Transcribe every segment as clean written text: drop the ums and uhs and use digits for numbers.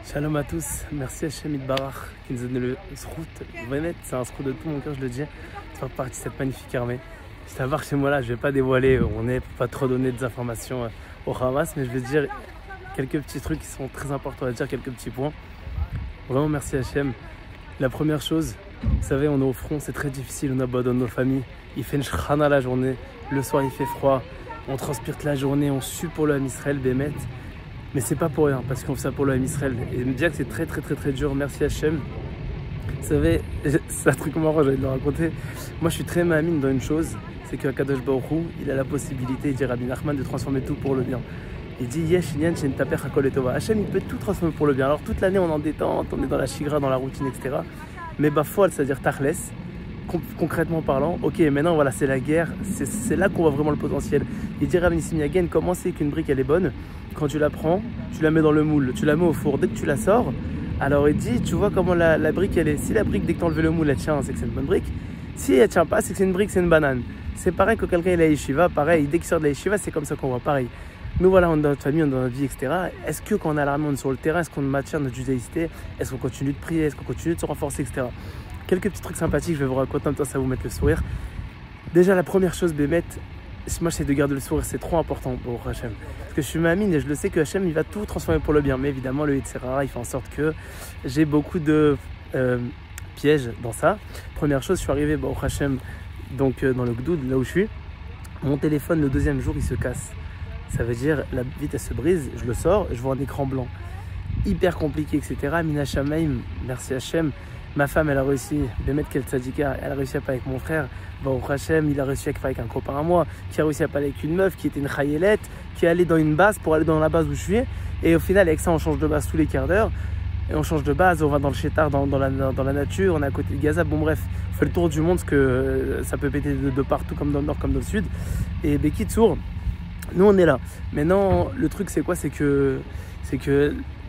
Shalom à tous, merci à Hachem Barach qui nous a donné le srout. Vraiment, c'est un srout de tout mon cœur, je le dis, de faire partie de cette magnifique armée. Savoir chez moi là, je ne vais pas dévoiler, on est pour pas trop donner des informations au Hamas, mais je vais dire quelques petits trucs qui sont très importants à dire, quelques petits points. Vraiment merci Hachem. La première chose, vous savez, on est au front, c'est très difficile, on abandonne nos familles. Il fait une shrana la journée, le soir il fait froid, on transpire toute la journée, on sue pour le Ham Israël, Bémet. Mais c'est pas pour rien, parce qu'on fait ça pour le Ham Israël. Et me dire que c'est très dur, merci Hachem. Vous savez, c'est un truc marrant, j'allais le raconter. Moi je suis très ma'amine dans une chose, c'est que Kadosh Baruch Hu, il a la possibilité, il dit Rabbi Nachman, de transformer tout pour le bien. Il dit Yesh Inyan Shen Taper Hakol Etova. Hachem il peut tout transformer pour le bien. Alors toute l'année on est en détente, on est dans la shigra, dans la routine, etc. Mais Bafoal, c'est-à-dire Tachles, concrètement parlant, ok, maintenant voilà, c'est la guerre, c'est là qu'on voit vraiment le potentiel. Il dit Rabbi Nissim Yagen, comment c'est qu'une brique elle est bonne? Quand tu la prends, tu la mets dans le moule, tu la mets au four, dès que tu la sors, alors il dit, tu vois comment la brique elle est. Si la brique, dès que tu enlevé le moule, elle tient, c'est que c'est une bonne brique. Si elle tient pas, c'est que c'est une brique, c'est une banane. C'est pareil que quelqu'un il est à Yeshiva, pareil, dès qu'il sort de la Yeshiva, c'est comme ça qu'on voit, pareil. Nous voilà, on est dans notre famille, on est dans notre vie, etc. Est-ce que quand on a l'armée, on est sur le terrain, est-ce qu'on maintient notre judaïcité? Est-ce qu'on continue de prier? Est-ce qu'on continue de se renforcer, etc. Quelques petits trucs sympathiques, je vais vous raconter en même temps, ça va vous mettre le sourire. Déjà, la première chose, Bémet, moi j'essaie de garder le sourire, c'est trop important pour Hachem. Parce que je suis ma'amine et je le sais que Hachem il va tout transformer pour le bien. Mais évidemment, le Yitzhara, il fait en sorte que j'ai beaucoup de pièges dans ça. Première chose, je suis arrivé au Hachem, donc dans le Gdoud, là où je suis. Mon téléphone, le deuxième jour, il se casse. Ça veut dire, la vitre elle se brise, je le sors, je vois un écran blanc. Hyper compliqué, etc. Mina Shamaim, merci Hachem. Ma femme, elle a réussi, Bémet Kel Tzadika, elle a réussi à parler avec mon frère. Baruch Hashem, il a réussi à parler avec un copain à moi, qui a réussi à parler avec une meuf qui était une chayelette, qui est allée dans une base pour aller dans la base où je suis. Et au final, avec ça, on change de base tous les quarts d'heure. Et on change de base, on va dans le chétard, dans la nature, on est à côté de Gaza. Bon, bref, on fait le tour du monde parce que ça peut péter de partout, comme dans le nord, comme dans le sud. Et Bekitsour, nous, on est là. Maintenant, le truc, c'est quoi? C'est que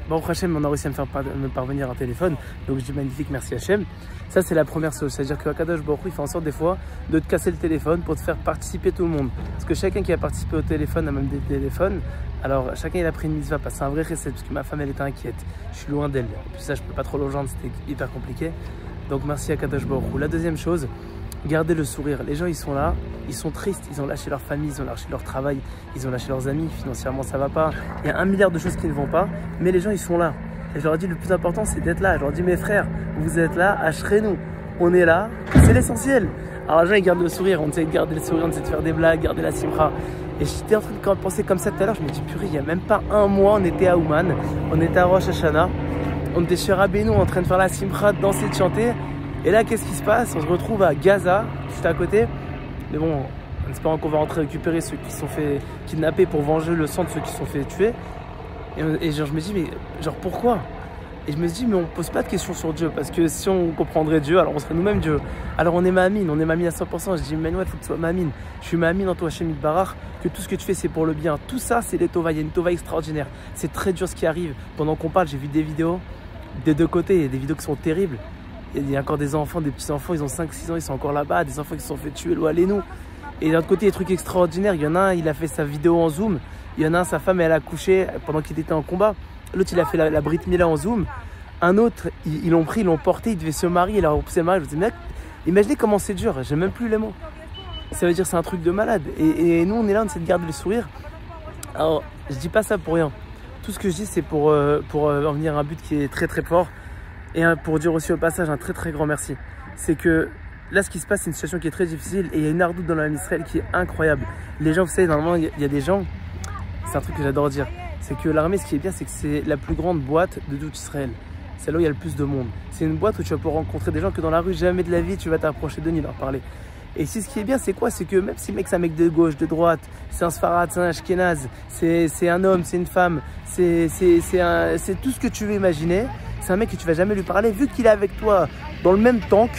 Baruch Hashem, on a réussi à me parvenir un téléphone, donc je dis magnifique, merci Hachem. Ça c'est la première chose, c'est-à-dire que Kadosh Baruch Hu, il fait en sorte des fois de te casser le téléphone pour te faire participer tout le monde. Parce que chacun qui a participé au téléphone a même des téléphones, alors chacun il a pris une mitzvah, parce que c'est un vrai recette, parce que ma femme elle était inquiète, je suis loin d'elle, puis ça je peux pas trop l'enjoindre, c'était hyper compliqué. Donc merci à Kadosh Baruch Hu. La deuxième chose, gardez le sourire. Les gens ils sont là, ils sont tristes, ils ont lâché leur famille, ils ont lâché leur travail, ils ont lâché leurs amis, financièrement ça va pas. Il y a 1 milliard de choses qui ne vont pas, mais les gens ils sont là. Et je leur dis le plus important c'est d'être là. Je leur dis mes frères, vous êtes là, achetez-nous. On est là, c'est l'essentiel. Alors les gens ils gardent le sourire, on essaie de garder le sourire, on essaie de faire des blagues, garder la simra. Et j'étais en train de penser comme ça tout à l'heure, je me dis purée, il n'y a même pas un mois, on était à Ouman, on était à Rosh Hashanah, on était chez Rabbeinu en train de faire la simra, de danser, de chanter. Et là, qu'est-ce qui se passe? On se retrouve à Gaza, juste à côté. Mais bon, en espérant qu'on va rentrer récupérer ceux qui se sont fait kidnapper pour venger le sang de ceux qui se sont fait tuer. Et genre, je me dis, mais genre pourquoi? Et je me dis, mais on pose pas de questions sur Dieu. Parce que si on comprendrait Dieu, alors on serait nous-mêmes Dieu. Alors on est ma'amine à 100%. Je dis, mais ouais, il faut que tu sois ma'amine. Je suis ma'amine en toi, Hachem Barach, que tout ce que tu fais, c'est pour le bien. Tout ça, c'est les tova. Il y a une tova extraordinaire. C'est très dur ce qui arrive. Pendant qu'on parle, j'ai vu des vidéos des deux côtés. Il y a des vidéos qui sont terribles. Il y a encore des enfants, des petits-enfants, ils ont 5-6 ans, ils sont encore là-bas, des enfants qui se sont fait tuer, allez-nous. Et d'un autre côté, il y a des trucs extraordinaires. Il y en a un, il a fait sa vidéo en zoom. Il y en a un, sa femme, elle a accouché pendant qu'il était en combat. L'autre, il a fait la Brit Mila en zoom. Un autre, ils l'ont pris, ils l'ont porté, il devait se marier, il a repoussé le mariage. Je me dis, mec, imaginez comment c'est dur, j'ai même plus les mots. Ça veut dire c'est un truc de malade. Et nous, on est là, on essaie de garder le sourire. Alors, je dis pas ça pour rien. Tout ce que je dis, c'est pour en venir à un but qui est très fort. Et pour dire aussi au passage un très grand merci. C'est que là ce qui se passe c'est une situation qui est très difficile et il y a une ardoute dans l'Am Israël qui est incroyable. Les gens, vous savez, normalement il y a des gens, c'est un truc que j'adore dire, c'est que l'armée, ce qui est bien, c'est que c'est la plus grande boîte de tout Israël. C'est là où il y a le plus de monde. C'est une boîte où tu vas pouvoir rencontrer des gens que dans la rue jamais de la vie tu vas t'approcher d'eux ni leur parler. Et si ce qui est bien, c'est quoi? C'est que même si le mec c'est un mec de gauche, de droite, c'est un Sfarad, c'est un Ashkenaz, c'est un homme, c'est une femme, c'est tout ce que tu veux imaginer. C'est un mec que tu vas jamais lui parler, vu qu'il est avec toi dans le même tank.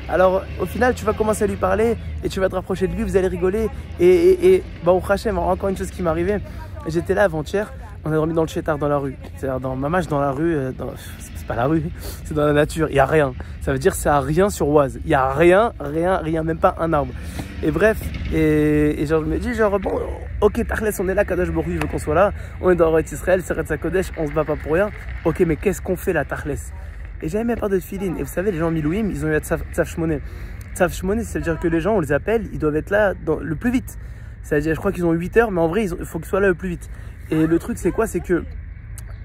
Alors au final tu vas commencer à lui parler et tu vas te rapprocher de lui, vous allez rigoler. Et Baruch Hashem, encore une chose qui m'est arrivée, j'étais là avant-hier, on a dormi dans le chétard dans la rue, c'est-à-dire dans ma mâche dans la rue, c'est pas la rue, c'est dans la nature, il n'y a rien. Ça veut dire c'est à rien sur Oise. Il n'y a rien, même pas un arbre. Et bref, et genre je me dis genre bon, ok Tarles, on est là, Kadosh Baruch Hu veut qu'on soit là, on est dans Eretz Israël, c'est Eretz Kodesh, on se bat pas pour rien. Ok, mais qu'est-ce qu'on fait là Tarles? Et j'avais même pas de feeling. Et vous savez, les gens Milouim, ils ont eu à Tzav Shmoné. Tzav Shmoné, c'est-à-dire que les gens, on les appelle, ils doivent être là le plus vite. C'est-à-dire, je crois qu'ils ont 8 heures, mais en vrai, il faut qu'ils soient là le plus vite. Et le truc, c'est quoi? C'est que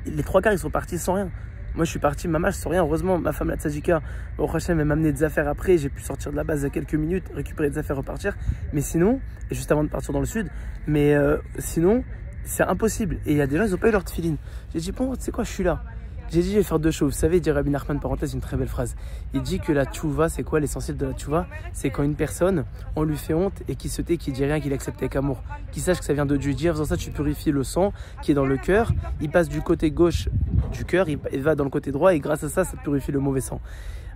les 3 quarts, ils sont partis sans rien. Moi, je suis parti, maman, sans rien. Heureusement, ma femme, la Tzadika, au Hachem, elle m'a amené des affaires après. J'ai pu sortir de la base il y a quelques minutes, récupérer des affaires, repartir. Mais sinon, et juste avant de partir dans le sud, mais sinon, c'est impossible. Et il y a des gens, ils n'ont pas eu leur tefilin. J'ai dit, bon, tu sais quoi, je suis là. J'ai dit, je vais faire 2 choses. Vous savez, dit Rabbi Nachman, parenthèse, une très belle phrase. Il dit que la tchouva, c'est quoi l'essentiel de la tchouva? C'est quand une personne, on lui fait honte et qui se tait, qui dit rien, qu'il accepte avec amour. Qui sache que ça vient de Dieu. En faisant ça, tu purifies le sang qui est dans le cœur. Il passe du côté gauche du cœur, il va dans le côté droit et grâce à ça, ça purifie le mauvais sang.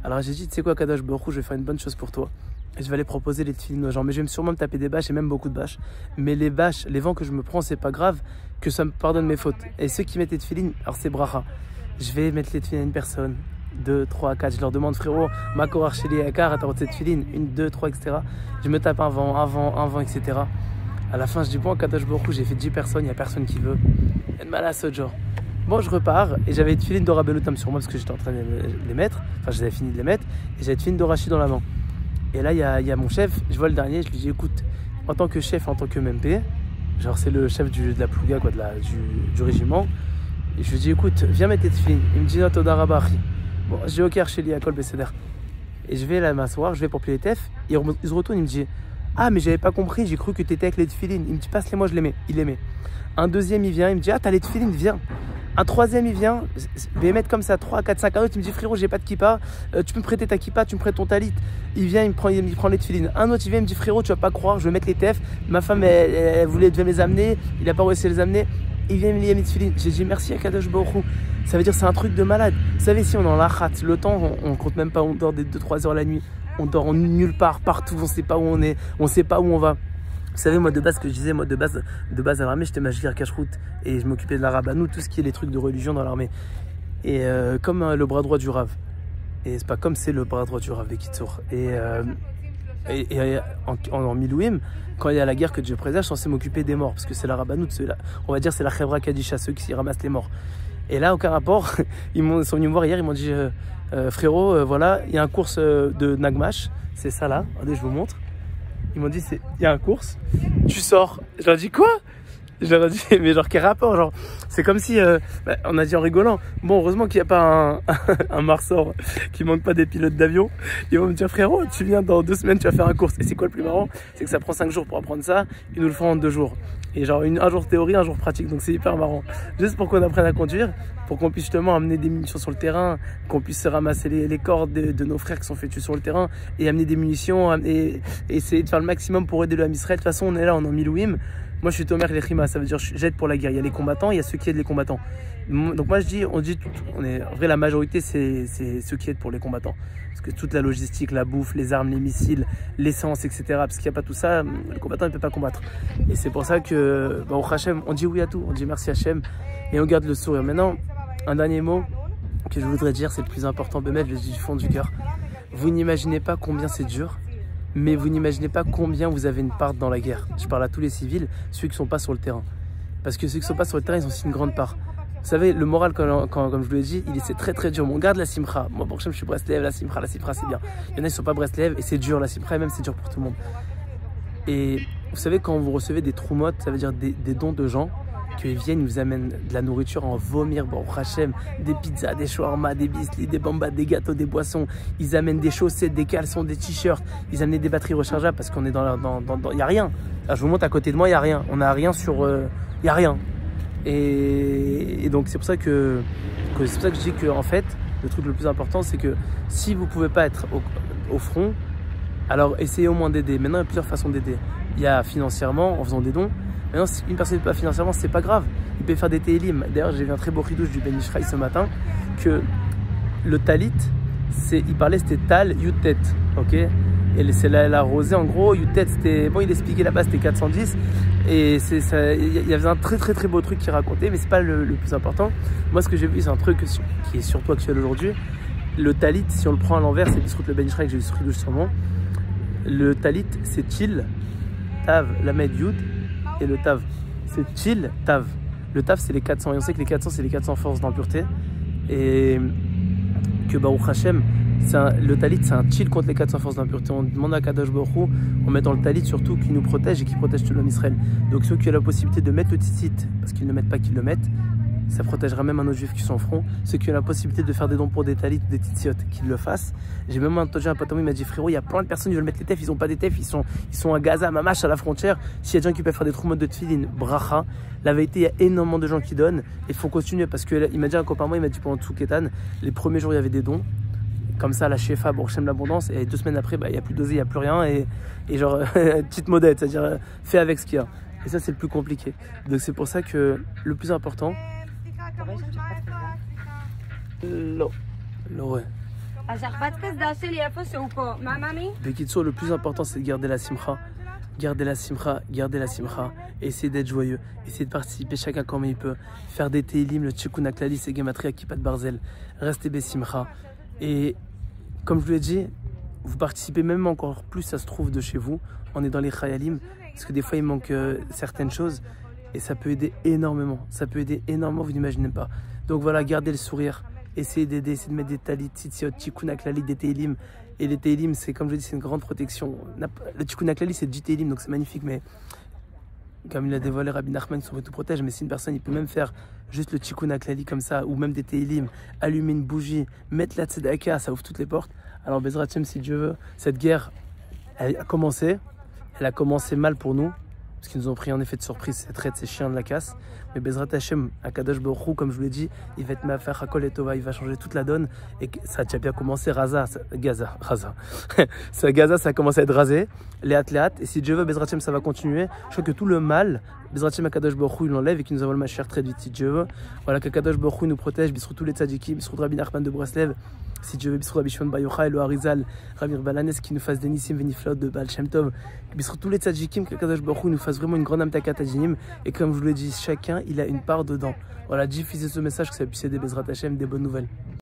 Alors j'ai dit, tu sais quoi, Kadosh Baruch Hu, je vais faire une bonne chose pour toi. Et je vais aller proposer les tefilines aux gens. Mais je vais sûrement me taper des bâches et même beaucoup de bâches. Mais les bâches, les vents que je me prends, c'est pas grave, que ça me pardonne mes fautes. Et ceux qui mettent les tefilines, alors c'est bracha. Je vais mettre les tefilines à une personne, 2, 3, 4. Je leur demande, frérot, ma korar chez les akar, attends, cette tefilines, 1, 2, 3, etc. Je me tape un vent, etc. À la fin, je dis, bon, Kadosh Baruch Hu, j'ai fait 10 personnes, il n'y a personne qui veut. Il y a de mal à ce genre. Bon, je repars et j'avais les tefilines de Rabbeinu Tam sur moi parce que j'étais en train de les mettre. Enfin, j'avais fini de les mettre et j'avais les tefilines de Rashi dans la main. Et là, il y a mon chef, je vois le dernier, je lui dis, écoute, en tant que chef, en tant que MP, genre c'est le chef de la plouga, quoi, du régiment. Et je lui dis, écoute, viens mettre tes tefilines. Il me dit, non, Toda Rabba, Achi. Bon, je dis, ok, Archeli, Akol, Besséder. Et je vais là m'asseoir, je vais pour plier les tefs. Il se retourne, il me dit, ah, mais j'avais pas compris, j'ai cru que t'étais avec les tefilines. Il me dit, passe-les, moi, je les mets. Il les met. Un deuxième, il vient, il me dit, ah, t'as les tefilines, viens. Un troisième, il vient, je vais mettre comme ça, 3, 4, 5. Un autre, il me dit, frérot, j'ai pas de kippa, tu peux me prêter ta kippa, tu me prêtes ton talit. Il vient, il prend les tefilines. Un autre, il vient, il me dit, frérot, tu vas pas croire, je vais mettre les tefs. Ma femme, elle voulait me les amener, il a pas réussi à les amener. Il vient me lier mes tefilines. J'ai dit merci à Kadosh Baruch Hu. Ça veut dire c'est un truc de malade. Vous savez, si on est en lachat, le temps, on compte même pas, on dort des 2-3 heures la nuit. On dort nulle part, partout, on sait pas où on est, on sait pas où on va. Vous savez, moi de base, ce que je disais, moi de base à l'armée, j'étais magistrat cache-route et je m'occupais de la rabanou, tout ce qui est les trucs de religion dans l'armée. Et comme le bras droit du Rav. Et c'est pas comme c'est le bras droit du Rav Bekitsour. Et en Milouim, quand il y a la guerre que Dieu préserve, je suis censé m'occuper des morts parce que c'est la rabanou, on va dire c'est la Chevra Kadisha, ceux qui ramassent les morts. Et là, aucun rapport, ils sont venus me voir hier, ils m'ont dit frérot, voilà, il y a un course de Nagmash, c'est ça là, regardez, je vous montre. Ils m'ont dit, il y a un course, tu sors. Je leur ai dit, quoi? Je leur ai dit, mais genre, quel rapport? Genre, c'est comme si, on a dit en rigolant, bon, heureusement qu'il n'y a pas un Marsor qui manque pas des pilotes d'avion. Ils vont me dire, frérot, tu viens dans 2 semaines, tu vas faire un course. Et c'est quoi le plus marrant? C'est que ça prend 5 jours pour apprendre ça, ils nous le font en 2 jours. Et genre, un jour théorie, un jour pratique, donc c'est hyper marrant. Juste pour qu'on apprenne à conduire, pour qu'on puisse justement amener des munitions sur le terrain, qu'on puisse ramasser les corps de nos frères qui sont fait tuer sur le terrain, et amener des munitions, et essayer de faire le maximum pour aider le Ham Israël. De toute façon, on est là, on est en Milouim. Moi, je suis Tomer Lechima, ça veut dire j'aide pour la guerre. Il y a les combattants, il y a ceux qui aident les combattants. Donc moi, en vrai, la majorité, c'est ceux qui aident pour les combattants. Parce que toute la logistique, la bouffe, les armes, les missiles, l'essence, etc. Parce qu'il n'y a pas tout ça, le combattant ne peut pas combattre. Et c'est pour ça que, au Hachem, on dit oui à tout, on dit merci Hachem, et on garde le sourire. Maintenant, un dernier mot que je voudrais dire, c'est le plus important, Bémet, je le dis du fond du cœur. Vous n'imaginez pas combien c'est dur. Mais vous n'imaginez pas combien vous avez une part dans la guerre. Je parle à tous les civils, ceux qui ne sont pas sur le terrain. Parce que ceux qui ne sont pas sur le terrain, ils ont aussi une grande part. Vous savez, le moral, comme je vous l'ai dit, c'est très très dur. Mais on garde la simcha. Moi, pour je suis Breslev, la simcha c'est bien. Il y en a qui ne sont pas Breslev et c'est dur, la simcha, et même c'est dur pour tout le monde. Et vous savez, quand vous recevez des troumottes, ça veut dire des dons de gens, qu'ils viennent, ils vous amènent de la nourriture à en vomir, bon, Hachem, des pizzas, des shawarma, des biscuits, des bambas, des gâteaux, des boissons. Ils amènent des chaussettes, des caleçons, des t-shirts. Ils amènent des batteries rechargeables parce qu'on est il n'y a rien. Alors, je vous montre à côté de moi, il n'y a rien. On n'a rien sur... il n'y a rien. Et donc, c'est pour ça que je dis que, en fait, le truc le plus important, c'est que si vous ne pouvez pas être au front, alors essayez au moins d'aider. Maintenant, il y a plusieurs façons d'aider. Il y a financièrement, en faisant des dons. Maintenant, si une personne n'est pas financièrement, c'est pas grave. Il peut faire des télim. D'ailleurs, j'ai vu un très beau ridouche du Ben Ishraï ce matin que le talit, il parlait, c'était tal, yutet. Ok. Et c'est la rosée, en gros, Youtet, c'était... Bon, il expliquait là-bas, c'était 410. Et il y avait un très beau truc qu'il racontait, mais c'est pas le plus important. Moi, ce que j'ai vu, c'est un truc qui est surtout actuel aujourd'hui. Le talit, si on le prend à l'envers, c'est Bisrout le Ben Israël que j'ai eu sur Ridouche sûrement. Le talit, c'est Til, Tav, Lamed, Yud. Et le Tav, c'est Til, Tav. Le Tav, c'est les 400. Et on sait que les 400, c'est les 400 forces d'impureté. Et que Baruch Hashem, le talit, c'est un Til contre les 400 forces d'impureté. On demande à Kadosh Baruch Hu, on met dans le talit surtout qu'il nous protège et qu'il protège tout l'homme Israël. Donc ceux qui ont la possibilité de mettre le tzitzit, parce qu'ils ne mettent pas qu'ils le mettent, ça protégera même à nos juifs qui sont au front. Ceux qui ont la possibilité de faire des dons pour des talits ou des tzitziot, qu'ils le fassent. J'ai même entendu un pote à moi, il m'a dit frérot, il y a plein de personnes qui veulent mettre les tefs, ils n'ont pas des tefs, ils sont à Gaza, à Mamash, à la frontière. S'il y a des gens qui peuvent faire des trous de tefillin, bracha, la vérité, il y a énormément de gens qui donnent. Et il faut continuer parce qu'il m'a dit un copain à moi, il m'a dit pendant tout Kétan, les premiers jours il y avait des dons. Comme ça, la Shefa, bon, j'aime l'abondance. Et 2 semaines après, il n'y a plus d'osé, il n'y a plus rien. Et genre, petite modette, c'est-à-dire, fais avec ce qu'il y a. Et ça, c'est le plus compliqué. Donc, c'est pour ça que le plus important. Non, ouais. Bekitso, le plus important, c'est de garder la simcha. Garder la simcha, essayer d'être joyeux, essayer de participer chacun comme il peut, faire des télim, le tchikoun aklali, c'est gematria qui pas de barzel, rester besimcha. Et comme je vous l'ai dit, vous participez même encore plus, ça se trouve, de chez vous. On est dans les chayalim, parce que des fois il manque certaines choses et ça peut aider énormément. Ça peut aider énormément, vous n'imaginez pas. Donc voilà, gardez le sourire, essayez d'aider, essayez de mettre des talit, tzitziot, tchikoun aklali, des télim. Et les télim, c'est comme je dis, c'est une grande protection. Le tchikoun aklali, c'est 10 télim, donc c'est magnifique, mais comme il a dévoilé Rabbi Nachman, son tout protège, mais si une personne, il peut même faire juste le tchikoun aklali comme ça, ou même des télim, allumer une bougie, mettre la tzedaka, ça ouvre toutes les portes. Alors Bezrat Hashem, si Dieu veut, cette guerre, elle a commencé mal pour nous, parce qu'ils nous ont pris en effet de surprise, ces traîtres, ces chiens de la casse. Mais Bezrat Hashem, Akadosh Baruch Hu, comme je vous l'ai dit, il va être Me'afer Hakol et Tova, il va changer toute la donne. Et ça a déjà bien commencé, Gaza. Gaza, ça a commencé à être rasé, léat. Et si Dieu veut, Bezrat Hashem, ça va continuer. Je crois que tout le mal, Bezrat Hashem, Akadosh Baruch Hu, il l'enlève et qu'il nous envoie le Mashiach très vite, si Dieu veut. Voilà, qu'Akadosh Baruch Hu nous protège, Bisrou tous les tzadikim, Bisrou Rabbi Nachman de Breslev. Si Dieu veut, Bisrou Rabbi Shimon Bar Yochai, le Harizal, Rabbi Balanes, qui nous fasse des Nissim Veniflot de Baal Shem Tov. Bisrou tous les tzadikim, qu'Akadosh Baruch Hu nous fasse vraiment une grande amtakat adinim. Et comme je vous l'ai dit, chacun, il a une part dedans. Voilà, diffusez ce message, que ça puisse aider Bezrat Hashem, des bonnes nouvelles.